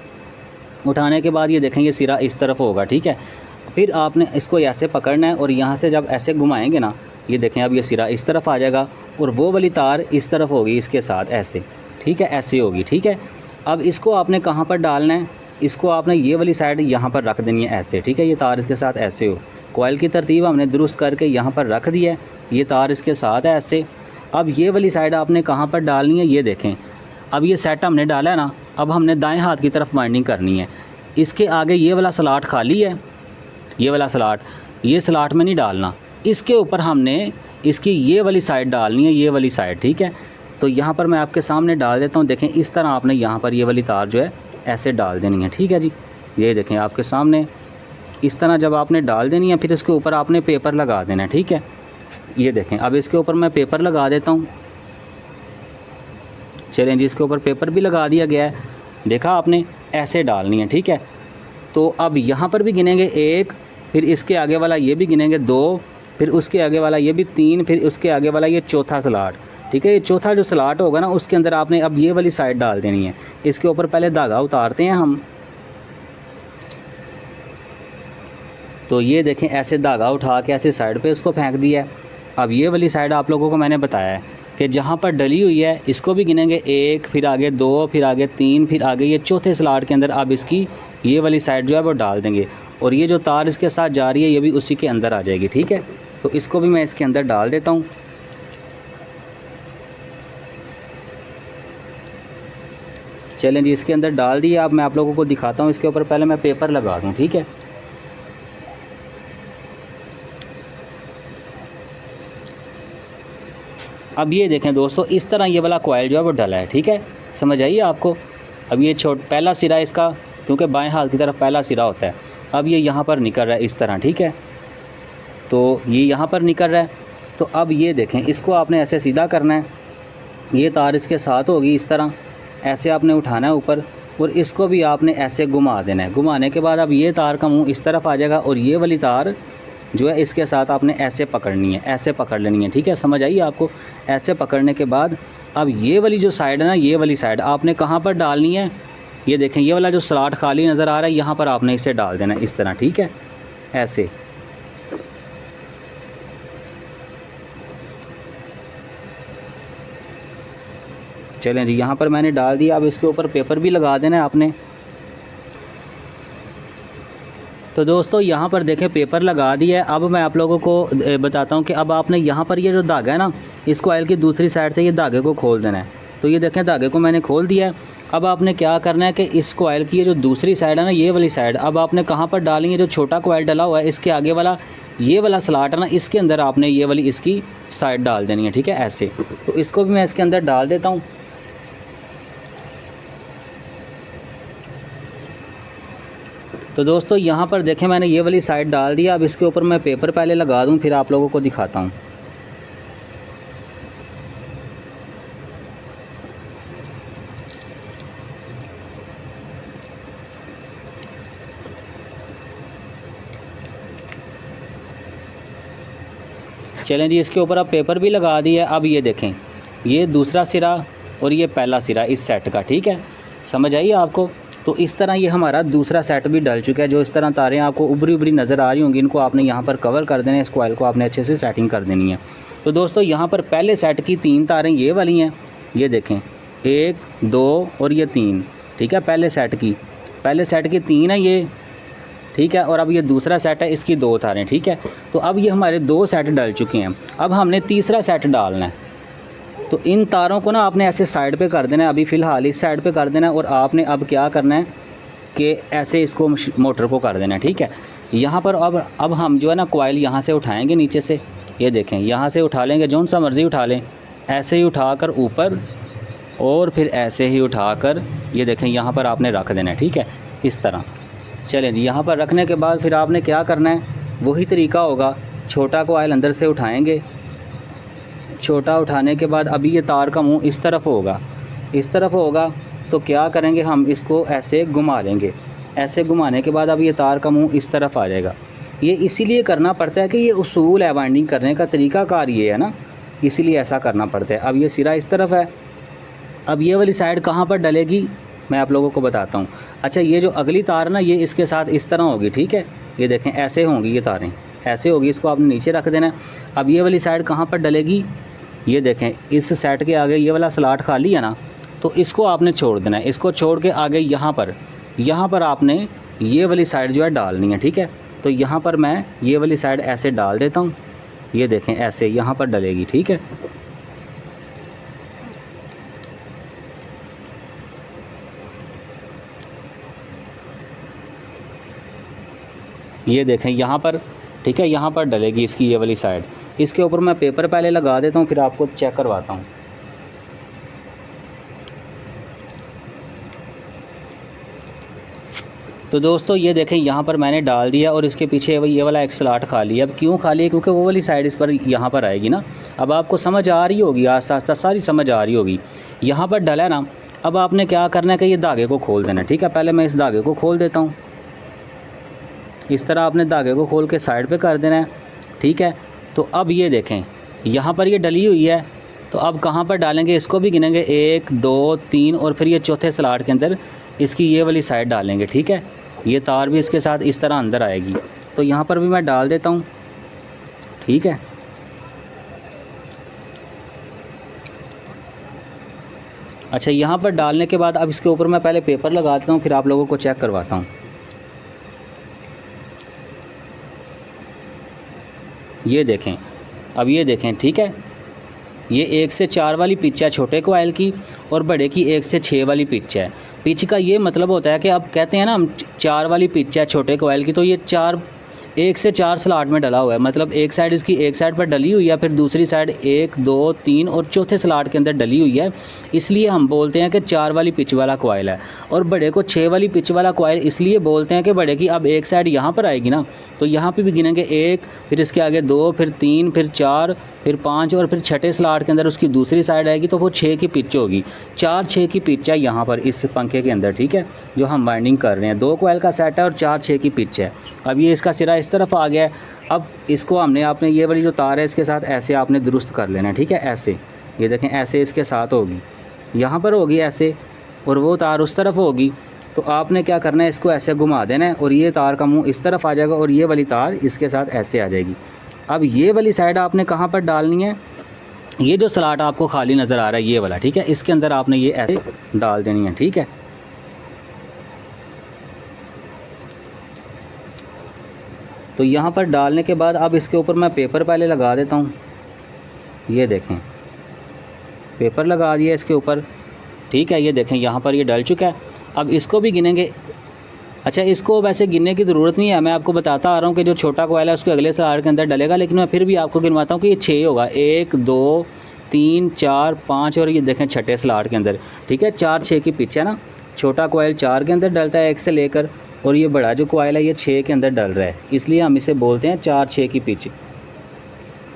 उठाने के बाद ये देखें ये सिरा इस तरफ होगा, ठीक है। फिर आपने इसको ऐसे पकड़ना है और यहाँ से जब ऐसे घुमाएंगे ना, ये देखें अब ये सिरा इस तरफ आ जाएगा और वो वाली तार इस तरफ होगी इसके साथ ऐसे, ठीक है, ऐसे होगी, ठीक है। अब इसको आपने कहाँ पर डालना है, इसको आपने ये वाली साइड यहाँ पर रख देनी है ऐसे, ठीक है। ये तार इसके साथ ऐसे हो, कोयल की तरतीब हमने दुरुस्त करके यहाँ पर रख दी है, ये तार इसके साथ है ऐसे। अब ये वाली साइड आपने कहाँ पर डालनी है, ये देखें अब ये सेट हमने डाला है ना, अब हमने दाएं हाथ की तरफ वाइंडिंग करनी है। इसके आगे ये वाला स्लॉट खाली है, ये वाला स्लॉट, ये स्लॉट में नहीं डालना, इसके ऊपर हमने इसकी ये वाली साइड डालनी है, ये वाली साइड, ठीक है। तो यहाँ पर मैं आपके सामने डाल देता हूँ, देखें इस तरह आपने यहाँ पर ये वाली तार जो है ऐसे डाल देनी है, ठीक है जी। ये देखें आपके सामने इस तरह जब आपने डाल देनी है, फिर इसके ऊपर आपने पेपर लगा देना है, ठीक है। ये देखें अब इसके ऊपर मैं पेपर लगा देता हूँ। चलें जी, इसके ऊपर पेपर भी लगा दिया गया है, देखा आपने, ऐसे डालनी है, ठीक है। तो अब यहाँ पर भी गिनेंगे 1, फिर इसके आगे वाला ये भी गिनेंगे 2, फिर उसके आगे वाला ये भी 3, फिर उसके आगे वाला ये चौथा स्लॉट, ठीक है। ये चौथा जो स्लॉट होगा ना, उसके अंदर आपने अब ये वाली साइड डाल देनी है। इसके ऊपर पहले धागा उतारते हैं हम, तो ये देखें ऐसे धागा उठा के ऐसे साइड पे उसको फेंक दिया है। अब ये वाली साइड आप लोगों को मैंने बताया है कि जहाँ पर डली हुई है इसको भी गिनेंगे 1, फिर आगे 2, फिर आगे 3, फिर आगे ये चौथे स्लॉट के अंदर अब इसकी ये वाली साइड जो है वो डाल देंगे, और ये जो तार इसके साथ जा रही है ये भी उसी के अंदर आ जाएगी, ठीक है। तो इसको भी मैं इसके अंदर डाल देता हूँ। चलें जी, इसके अंदर डाल दिया। अब मैं आप लोगों को दिखाता हूँ, इसके ऊपर पहले मैं पेपर लगा दूँ, ठीक है। अब ये देखें दोस्तों, इस तरह ये वाला कोयल जो है वो डला है, ठीक है, समझ आइए आपको। अब ये पहला सिरा इसका, क्योंकि बाएं हाथ की तरफ पहला सिरा होता है, अब ये यहाँ पर निकल रहा है इस तरह, ठीक है। तो ये यहाँ पर निकल रहा है, तो अब ये देखें इसको आपने ऐसे सीधा करना है, ये तार इसके साथ होगी इस तरह, ऐसे आपने उठाना है ऊपर, और इसको भी आपने ऐसे घुमा देना है। घुमाने के बाद अब ये तार का मुँह इस तरफ आ जाएगा, और ये वाली तार जो है इसके साथ आपने ऐसे पकड़नी है, ऐसे पकड़ लेनी है, ठीक है, समझ आइए आपको। ऐसे पकड़ने के बाद अब ये वाली जो साइड है ना, ये वाली साइड आपने कहाँ पर डालनी है, ये देखें ये वाला जो स्लॉट खाली नज़र आ रहा है, यहाँ पर आपने इसे डाल देना है इस तरह, ठीक है, ऐसे। चलें जी, यहाँ पर मैंने डाल दिया। अब इसके ऊपर पेपर भी लगा देना है आपने। तो दोस्तों यहाँ पर देखें पेपर लगा दिया है। अब मैं आप लोगों को बताता हूँ कि अब आपने यहाँ पर ये जो धागा है ना, इस कोयल की दूसरी साइड से ये धागे को खोल देना है। तो ये देखें धागे को मैंने खोल दिया है। अब आपने क्या करना है कि इस कोयल की ये जो दूसरी साइड है ना, ये वाली साइड, अब आपने कहाँ पर डाली है, जो छोटा कोयल डला हुआ है इसके आगे वाला ये वाला स्लॉट है ना, इसके अंदर आपने ये वाली इसकी साइड डाल देनी है, ठीक है, ऐसे। तो इसको भी मैं इसके अंदर डाल देता हूँ। तो दोस्तों यहाँ पर देखें मैंने ये वाली साइड डाल दिया। अब इसके ऊपर मैं पेपर पहले लगा दूँ, फिर आप लोगों को दिखाता हूँ। चलें जी, इसके ऊपर अब पेपर भी लगा दिया। अब ये देखें ये दूसरा सिरा और ये पहला सिरा इस सेट का, ठीक है, समझ आइए आपको। तो इस तरह ये हमारा दूसरा सेट भी डल चुका है। जो इस तरह तारें आपको उभरी उभरी नज़र आ रही होंगी, इनको आपने यहाँ पर कवर कर देना है। इस कोयल को आपने अच्छे से सेटिंग कर देनी है। तो दोस्तों यहाँ पर पहले सेट की 3 तारें ये वाली हैं, ये देखें 1, 2 और ये 3, ठीक है, पहले सेट की 3 है ये, ठीक है। और अब ये दूसरा सेट है, इसकी 2 तारें, ठीक है। तो अब ये हमारे 2 सेट डल चुके हैं। अब हमने तीसरा सेट डालना है। तो इन तारों को ना आपने ऐसे साइड पे कर देना है, अभी फ़िलहाल इस साइड पे कर देना है। और आपने अब क्या करना है कि ऐसे इसको मोटर को कर देना है, ठीक है। यहाँ पर अब हम जो है ना कोयल यहाँ से उठाएंगे नीचे से, ये देखें यहाँ से उठा लेंगे, जौन सा मर्ज़ी उठा लें, ऐसे ही उठाकर ऊपर और फिर ऐसे ही उठाकर ये देखें यहाँ पर आपने रख देना है, ठीक है। इस तरह। चलें जी, यहाँ पर रखने के बाद फिर आपने क्या करना है, वही तरीका होगा। छोटा कॉइल अंदर से उठाएंगे, छोटा उठाने के बाद अभी ये तार का मुंह इस तरफ होगा, इस तरफ होगा तो क्या करेंगे, हम इसको ऐसे घुमा लेंगे। ऐसे घुमाने के बाद अब ये तार का मुंह इस तरफ आ जाएगा। ये इसीलिए करना पड़ता है कि ये उसूल है वाइंडिंग करने का, तरीक़ाकार ये है ना, इसीलिए ऐसा करना पड़ता है। अब ये सिरा इस तरफ है, अब ये वाली साइड कहाँ पर डलेगी मैं आप लोगों को बताता हूँ। अच्छा, ये जो अगली तार ना, ये इसके साथ इस तरह होगी, ठीक है। ये देखें ऐसे होंगी ये तारें, ऐसे होगी, इसको आपने नीचे रख देना है। अब ये वाली साइड कहाँ पर डलेगी, ये देखें इस सेट के आगे ये वाला स्लॉट खाली है ना, तो इसको आपने छोड़ देना है। इसको छोड़ के आगे यहाँ पर आपने ये वाली साइड जो है डालनी है, ठीक है। तो यहाँ पर मैं ये वाली साइड ऐसे डाल देता हूँ, ये देखें ऐसे यहाँ पर डलेगी, ठीक है। ये देखें यहाँ पर, ठीक है, यहाँ पर डलेगी इसकी ये वाली साइड। इसके ऊपर मैं पेपर पहले लगा देता हूँ, फिर आपको चेक करवाता हूँ। तो दोस्तों ये देखें यहाँ पर मैंने डाल दिया और इसके पीछे ये वाला एक स्लॉट खाली है। अब क्यों खाली है, क्योंकि वो वाली साइड इस पर यहाँ पर आएगी ना। अब आपको समझ आ रही होगी, आस्ता आस्ता सारी समझ आ रही होगी। यहाँ पर डला है ना, अब आपने क्या करना है कि ये धागे को खोल देना है, ठीक है। पहले मैं इस धागे को खोल देता हूँ, इस तरह आपने धागे को खोल के साइड पे कर देना है, ठीक है। तो अब ये देखें यहाँ पर ये डली हुई है, तो अब कहाँ पर डालेंगे, इसको भी गिनेंगे 1 2 3 और फिर ये चौथे स्लॉट के अंदर इसकी ये वाली साइड डालेंगे, ठीक है। ये तार भी इसके साथ इस तरह अंदर आएगी, तो यहाँ पर भी मैं डाल देता हूँ, ठीक है। अच्छा, यहाँ पर डालने के बाद अब इसके ऊपर मैं पहले पेपर लगा देता हूँ, फिर आप लोगों को चेक करवाता हूँ। ये देखें, अब ये देखें, ठीक है। ये 1 से 4 वाली पिच है छोटे कॉइल की, और बड़े की 1 से 6 वाली पिच है। पिच का ये मतलब होता है कि अब कहते हैं ना हम 4 वाली पिच है छोटे कॉइल की, तो ये 1 से 4 स्लॉट में डला हुआ है। मतलब एक साइड इसकी एक साइड पर डली हुई है, फिर दूसरी साइड 1 2 3 और चौथे स्लॉट के अंदर डली हुई है। इसलिए हम बोलते हैं कि 4 वाली पिच वाला कॉइल है। और बड़े को 6 वाली पिच वाला कॉइल इसलिए बोलते हैं कि बड़े की अब एक साइड यहाँ पर आएगी ना, तो यहाँ पे भी गिनेंगे 1, फिर इसके आगे 2, फिर 3, फिर 4, फिर 5 और फिर छठे स्लॉट के अंदर उसकी दूसरी साइड आएगी, तो वो 6 की पिच होगी। 4-6 की पिच है यहाँ पर इस पंखे के अंदर, ठीक है, जो हम वाइंडिंग कर रहे हैं। 2 कॉइल का सेट है और 4-6 की पिच है। अब ये इसका सिरा इस तरफ आ गया है। अब इसको आपने ये वाली जो तार है इसके साथ ऐसे आपने दुरुस्त कर लेना है, ठीक है। ऐसे ये देखें, ऐसे इसके साथ होगी, यहाँ पर होगी ऐसे, और वो तार उस तरफ होगी। तो आपने क्या करना है, इसको ऐसे घुमा देना है और ये तार का मुंह इस तरफ आ जाएगा और ये वाली तार इसके साथ ऐसे आ जाएगी। अब ये वाली साइड आपने कहाँ पर डालनी है, ये जो स्लॉट आपको खाली नज़र आ रहा है ये वाला, ठीक है, इसके अंदर आपने ये ऐसे डाल देनी है, ठीक है। तो यहाँ पर डालने के बाद अब इसके ऊपर मैं पेपर पहले लगा देता हूँ। ये देखें, पेपर लगा दिया इसके ऊपर, ठीक है। ये देखें यहाँ पर ये डल चुका है। अब इसको भी गिनेंगे। अच्छा, इसको वैसे गिनने की ज़रूरत नहीं है, मैं आपको बताता आ रहा हूँ कि जो छोटा कॉइल है उसके अगले स्लॉट के अंदर डलेगा, लेकिन मैं फिर भी आपको गिनवाता हूँ कि ये 6 होगा। 1 2 3 4 5 और ये देखें छठे स्लॉट के अंदर, ठीक है। 4-6 की पिच है ना। छोटा कॉइल 4 के अंदर डलता है 1 से लेकर, और ये बड़ा जो कॉइल है ये 6 के अंदर डल रहा है, इसलिए हम इसे बोलते हैं 4-6 की पिच।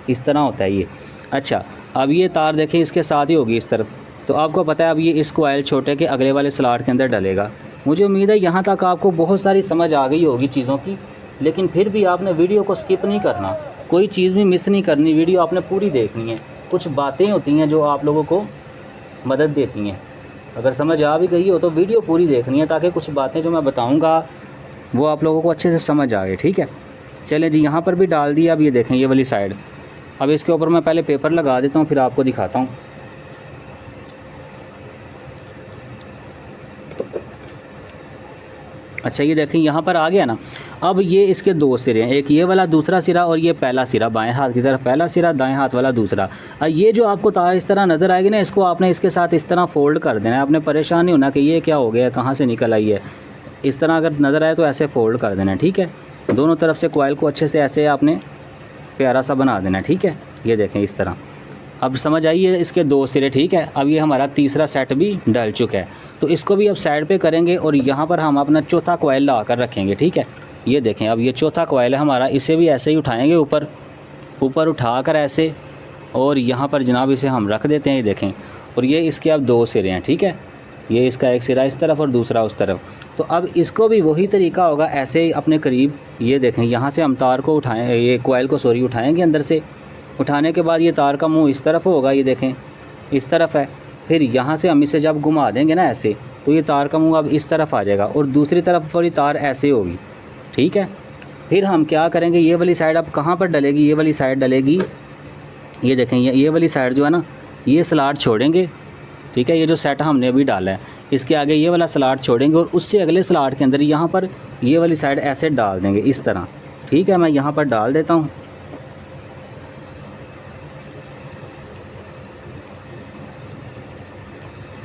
इस तरह होता है ये। अच्छा, अब ये तार देखें इसके साथ ही होगी इस तरफ, तो आपको पता है अब ये इस कॉइल छोटे के अगले वाले स्लॉट के अंदर डलेगा। मुझे उम्मीद है यहाँ तक आपको बहुत सारी समझ आ गई होगी चीज़ों की, लेकिन फिर भी आपने वीडियो को स्किप नहीं करना, कोई चीज़ भी मिस नहीं करनी, वीडियो आपने पूरी देखनी है। कुछ बातें होती हैं जो आप लोगों को मदद देती हैं, अगर समझ आ भी गई हो तो वीडियो पूरी देखनी है, ताकि कुछ बातें जो मैं बताऊँगा वो आप लोगों को अच्छे से समझ आ गए, ठीक है। चलें जी, यहाँ पर भी डाल दिया। अब ये देखें ये वाली साइड, अब इसके ऊपर मैं पहले पेपर लगा देता हूँ, फिर आपको दिखाता हूँ। अच्छा, ये देखें यहाँ पर आ गया ना। अब ये इसके 2 सिरे हैं, एक ये वाला दूसरा सिरा और ये पहला सिरा, बाएं हाथ की तरफ पहला सिरा, दाएं हाथ वाला दूसरा। ये जो आपको तार इस तरह नज़र आएगी ना, इसको आपने इसके साथ इस तरह फोल्ड कर देना है। आपने परेशान नहीं होना कि ये क्या हो गया, कहाँ से निकल आई है। इस तरह अगर नज़र आए तो ऐसे फ़ोल्ड कर देना है, ठीक है। दोनों तरफ से कॉइल को अच्छे से ऐसे आपने प्यारा सा बना देना है, ठीक है। ये देखें इस तरह। अब समझ आइए इसके 2 सिरे, ठीक है। अब ये हमारा तीसरा सेट भी डल चुका है, तो इसको भी अब साइड पे करेंगे और यहाँ पर हम अपना चौथा कॉइल ला कर रखेंगे, ठीक है। ये देखें, अब ये चौथा कॉइल है हमारा, इसे भी ऐसे ही उठाएंगे ऊपर ऊपर उठा कर ऐसे, और यहाँ पर जनाब इसे हम रख देते हैं, ये देखें। और ये इसके अब 2 सिरे हैं, ठीक है। ये इसका एक सिरा इस तरफ और दूसरा उस तरफ। तो अब इसको भी वही तरीका होगा, ऐसे ही अपने करीब, ये देखें, यहाँ से हम तार को उठाएं, ये कॉइल को सॉरी उठाएंगे अंदर से। उठाने के बाद ये तार का मुंह इस तरफ होगा, ये देखें इस तरफ है। फिर यहाँ से हम इसे जब घुमा देंगे ना ऐसे, तो ये तार का मुंह अब इस तरफ आ जाएगा और दूसरी तरफ वाली तार ऐसे होगी, ठीक है। फिर हम क्या करेंगे, ये वाली साइड अब कहाँ पर डलेगी, ये वाली साइड डलेगी, ये देखें, ये वाली साइड जो है ना, ये स्लॉट छोड़ेंगे, ठीक है। ये जो सेट हमने अभी डाला है, इसके आगे ये वाला स्लॉट छोड़ेंगे और उससे अगले स्लॉट के अंदर यहाँ पर ये वाली साइड ऐसे डाल देंगे इस तरह, ठीक है। मैं यहाँ पर डाल देता हूँ।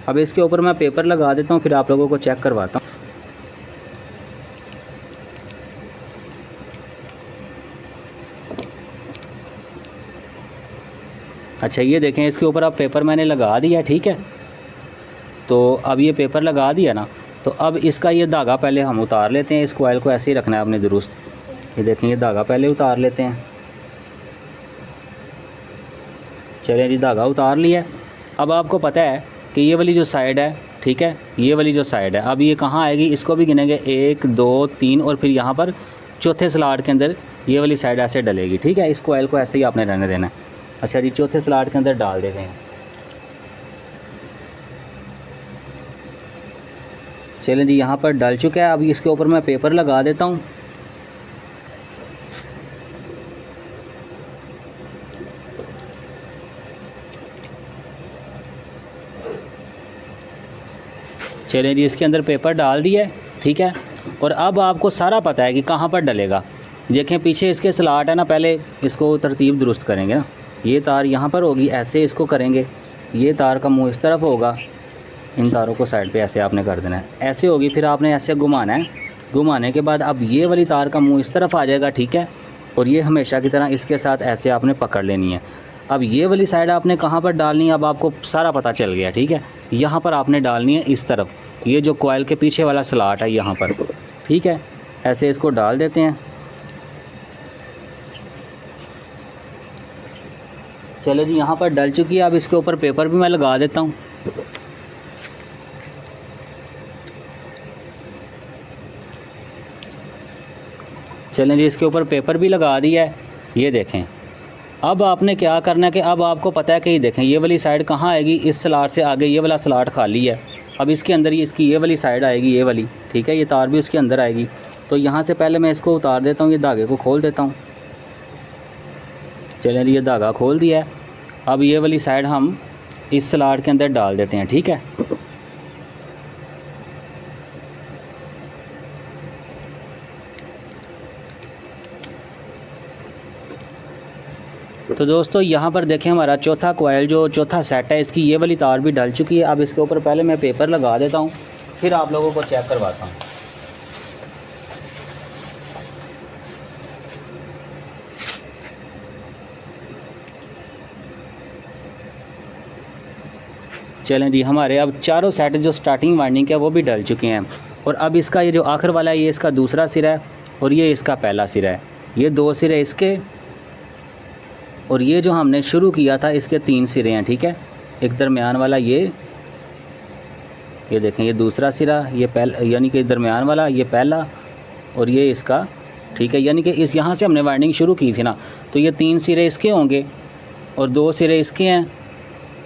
अब इसके ऊपर मैं पेपर लगा देता हूँ, फिर आप लोगों को चेक करवाता हूँ। अच्छा, ये देखें, इसके ऊपर अब पेपर मैंने लगा दिया, ठीक है। तो अब ये पेपर लगा दिया ना, तो अब इसका ये धागा पहले हम उतार लेते हैं। इस कॉइल को ऐसे ही रखना है अपने दुरुस्त। ये देखें, ये धागा पहले उतार लेते हैं। चलिए जी, धागा उतार लिया। अब आपको पता है कि ये वाली जो साइड है, ठीक है, ये वाली जो साइड है, अब ये कहाँ आएगी, इसको भी गिनेंगे 1 2 3 और फिर यहाँ पर चौथे स्लॉट के अंदर ये वाली साइड ऐसे डलेगी, ठीक है। इस कॉइल को ऐसे ही आपने रहने देना है। अच्छा जी, चौथे स्लॉट के अंदर डाल देते हैं। चलें जी, यहाँ पर डल चुका है। अब इसके ऊपर मैं पेपर लगा देता हूँ। चलें जी, इसके अंदर पेपर डाल दिया है, ठीक है। और अब आपको सारा पता है कि कहाँ पर डलेगा। देखें, पीछे इसके स्लॉट है ना, पहले इसको तरतीब दुरुस्त करेंगे ना। ये तार यहाँ पर होगी, ऐसे इसको करेंगे। ये तार का मुंह इस तरफ होगा, इन तारों को साइड पे ऐसे आपने कर देना है, ऐसे होगी। फिर आपने ऐसे घुमाना है। घुमाने के बाद अब ये वाली तार का मुंह इस तरफ आ जाएगा, ठीक है। और ये हमेशा की तरह इसके साथ ऐसे आपने पकड़ लेनी है। अब ये वाली साइड आपने कहाँ पर डालनी है, अब आपको सारा पता चल गया, ठीक है। यहाँ पर आपने डालनी है इस तरफ, ये जो कॉइल के पीछे वाला स्लॉट है यहाँ पर, ठीक है। ऐसे इसको डाल देते हैं। चलो जी, यहाँ पर डल चुकी है। अब इसके ऊपर पेपर भी मैं लगा देता हूँ। चलें जी, इसके ऊपर पेपर भी लगा दिया है। ये देखें, अब आपने क्या करना है कि अब आपको पता है कि ये देखें, ये वाली साइड कहाँ आएगी, इस स्लॉट से आगे ये वाला स्लॉट खाली है। अब इसके अंदर ये इसकी ये वाली साइड आएगी, ये वाली, ठीक है। ये तार भी उसके अंदर आएगी। तो यहाँ से पहले मैं इसको उतार देता हूँ, ये धागे को खोल देता हूँ। चलें जी, ये धागा खोल दिया है। अब ये वाली साइड हम इस स्लॉट के अंदर डाल देते हैं, ठीक है। तो दोस्तों, यहाँ पर देखें, हमारा चौथा कॉइल जो चौथा सेट है, इसकी ये वाली तार भी डल चुकी है। अब इसके ऊपर पहले मैं पेपर लगा देता हूँ, फिर आप लोगों को चेक करवाता हूँ। चलें जी, हमारे अब चारों सेट जो स्टार्टिंग वाइंडिंग है वो भी डल चुके हैं। और अब इसका ये जो आखिर वाला है, ये इसका दूसरा सिरा है और ये इसका पहला सिरा है। ये 2 सिरे इसके, और ये जो हमने शुरू किया था इसके 3 सिरे हैं, ठीक है। एक दरमियान वाला ये देखें, ये दूसरा सिरा, ये पहला, यानी कि दरमियान वाला ये पहला, और ये इसका, ठीक है। यानी कि इस यहाँ से हमने वाइंडिंग शुरू की थी ना, तो ये 3 सिरे इसके होंगे और 2 सिरे इसके हैं,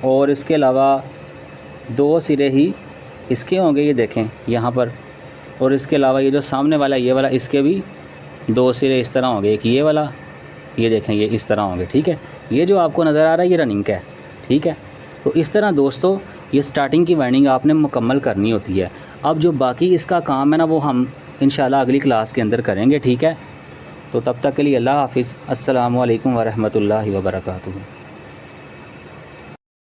और इसके अलावा 2 सिरे ही इसके होंगे, ये देखें यहाँ पर। और इसके अलावा ये जो सामने वाला ये वाला, इसके भी 2 सिरे इस तरह होंगे। एक ये वाला, ये देखें, ये इस तरह होंगे, ठीक है। ये जो आपको नज़र आ रहा है ये रनिंग का है, ठीक है। तो इस तरह दोस्तों ये स्टार्टिंग की वाइंडिंग आपने मुकम्मल करनी होती है। अब जो बाकी इसका काम है ना, वो हम इंशाल्लाह अगली क्लास के अंदर करेंगे, ठीक है। तो तब तक के लिए अल्लाह हाफिज़। अस्सलामु अलैकुम व रहमतुल्लाहि व बरकातुहू।